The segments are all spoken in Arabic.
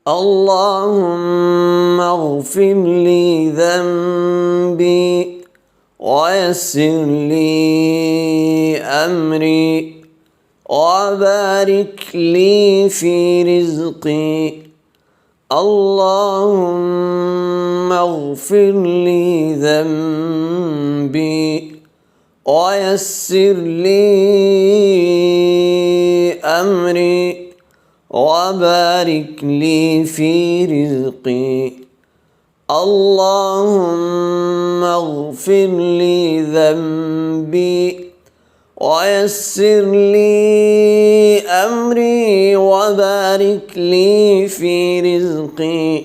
اللهم اغفر لي ذنبي ويسر لي أمري وبارك لي في رزقي. اللهم اغفر لي ذنبي ويسر لي أمري وبارك لي في رزقي. اللهم اغفر لي ذنبي ويسر لي أمري وبارك لي في رزقي.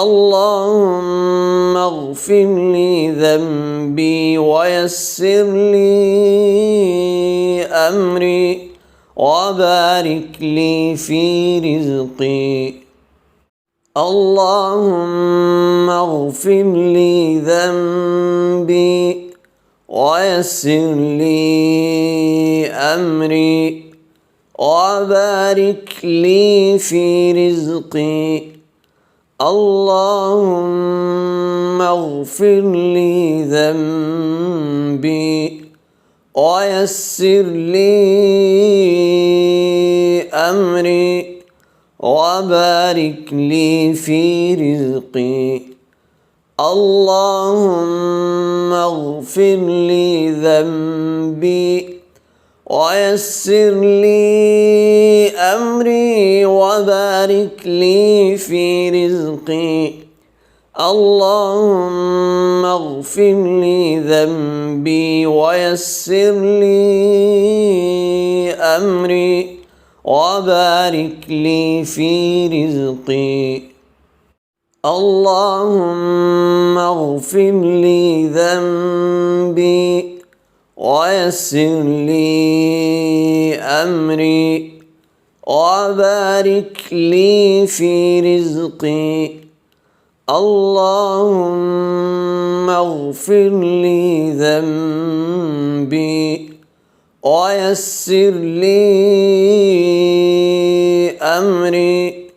اللهم اغفر لي ذنبي ويسر لي أمري وبارك لي في رزقي. اللهم اغفر لي ذنبي ويسر لي أمري وبارك لي في رزقي. اللهم اغفر لي ذنبي ويسر لي أمري وبارك لي في رزقي. اللهم اغفر لي ذنبي ويسر لي أمري وبارك لي في رزقي. اللهم اغفر لي ذنبي ويسر لي أمري وبارك لي في رزقي. اللهم اغفر لي ذنبي ويسر لي أمري وبارك لي في رزقي. اللهم اغفر لي ذنبي ويسر لي أمري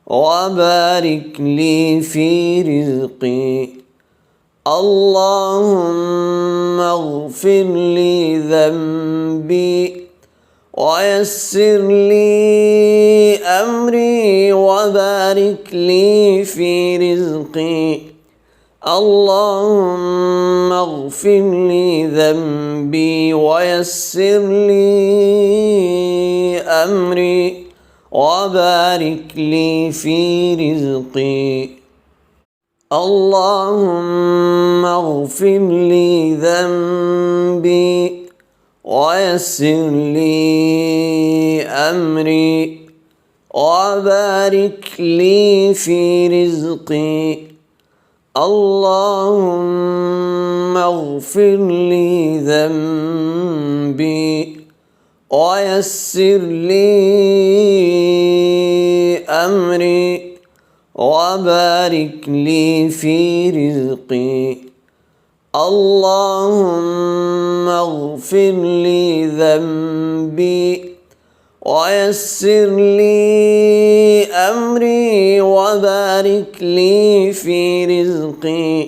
وبارك لي في رزقي. اللهم اغفر لي ذنبي ويسر لي أمري وبارك لي في رزقي. اللهم اغفر لي ذنبي ويسر لي أمري وبارك لي في رزقي. اللهم اغفر لي ذنبي ويسر لي أمري وبارك لي في رزقي. اللهم اغفر لي ذنبي ويسر لي أمري وبارك لي في رزقي. اللهم اغفر لي ذنبي ويسر لي أمري وبارك لي في رزقي.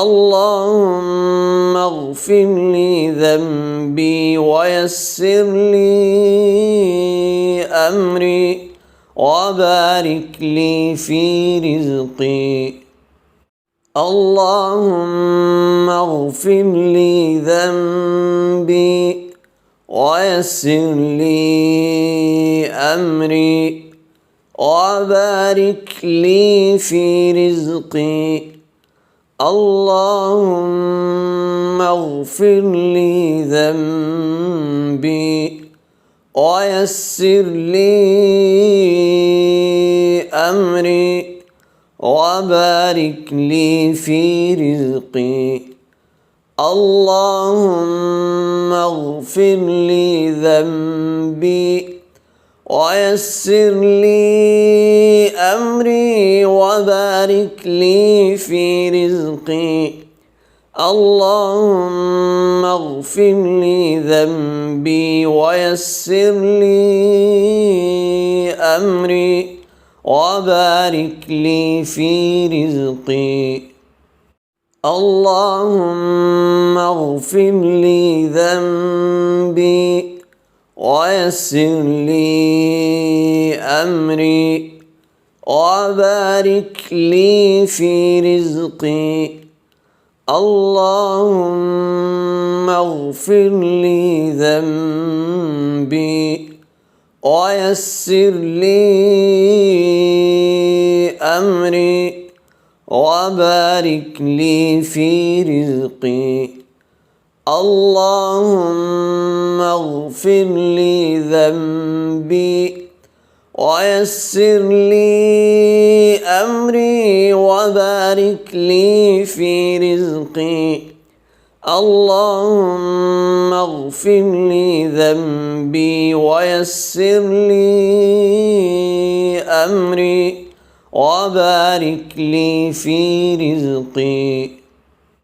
اللهم اغفر لي ذنبي ويسر لي أمري وبارك لي في رزقي. اللهم اغفر لي ذنبي ويسر لي أمري وبارك لي في رزقي. اللهم اغفر لي ذنبي ويسر لي أمري وبارك لي في رزقي. اللهم اغفر لي ذنبي ويسر لي أمري وبارك لي في رزقي. اللهم اغفر لي ذنبي ويسر لي أمري وبارك لي في رزقي. اللهم اغفر لي ذنبي ويسر لي أمري وبارك لي في رزقي. اللهم اغفر لي ذنبي ويسر لي أمري وبارك لي في رزقي. اللهم اغفر لي ذنبي ويسر لي أمري وبارك لي في رزقي. اللهم اغفر لي ذنبي ويسر لي أمري وبارك لي في رزقي.